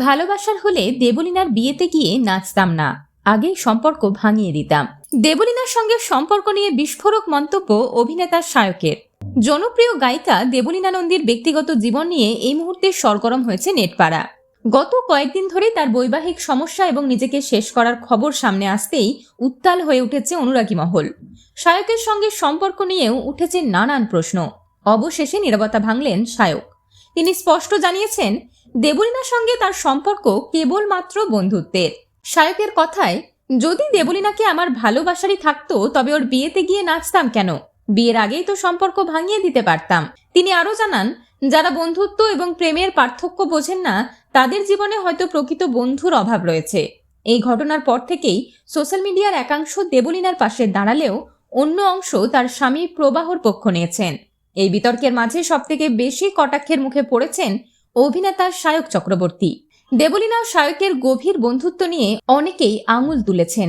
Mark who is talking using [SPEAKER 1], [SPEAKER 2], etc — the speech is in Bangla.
[SPEAKER 1] ভালোবাসার হলে দেবলীনার বিয়েতে গিয়ে নাচতাম না, আগেই সম্পর্ক ভাঙিয়ে দিতাম। দেবলীনার সঙ্গে সম্পর্ক নিয়ে বিস্ফোরক মন্তব্য অভিনেতা সায়কের। জনপ্রিয় গায়িকা দেবলীনা নন্দীর ব্যক্তিগত জীবন নিয়ে এই মুহূর্তে সরগরম হয়েছে নেটপাড়া। গত কয়েকদিন ধরে তার বৈবাহিক সমস্যা এবং নিজেকে শেষ করার খবর সামনে আসতেই উত্তাল হয়ে উঠেছে অনুরাগী মহল। সায়কের সঙ্গে সম্পর্ক নিয়েও উঠেছে নানান প্রশ্ন। অবশেষে নীরবতা ভাঙলেন সায়ক। তিনি স্পষ্ট জানিয়েছেন, দেবলীনার সঙ্গে তার সম্পর্ক কেবলমাত্র বন্ধুত্বের। সায়কের কথায়, যদি দেবলীনাকে আমার ভালোবাসারই থাকতো তবে ওর বিয়েতে গিয়ে নাচতাম কেন? বিয়ের আগেই তো সম্পর্ক ভাঙিয়ে দিতে পারতাম। তিনি আরও জানান, যারা বন্ধুত্ব এবং প্রেমের পার্থক্য বোঝেন না তাদের জীবনে হয়তো প্রকৃত বন্ধুর অভাব রয়েছে। এই ঘটনার পর থেকেই সোশ্যাল মিডিয়ার একাংশ দেবলীনার পাশে দাঁড়ালেও অন্য অংশ তার স্বামী প্রবাহর পক্ষ নিয়েছেন। এই বিতর্কের মাঝে সবথেকে বেশি কটাক্ষের মুখে পড়েছেন অভিনেতা সায়ক চক্রবর্তী। দেবলীনা ও সায়কের গভীর বন্ধুত্ব নিয়ে অনেকেই আঙুল তুলেছেন।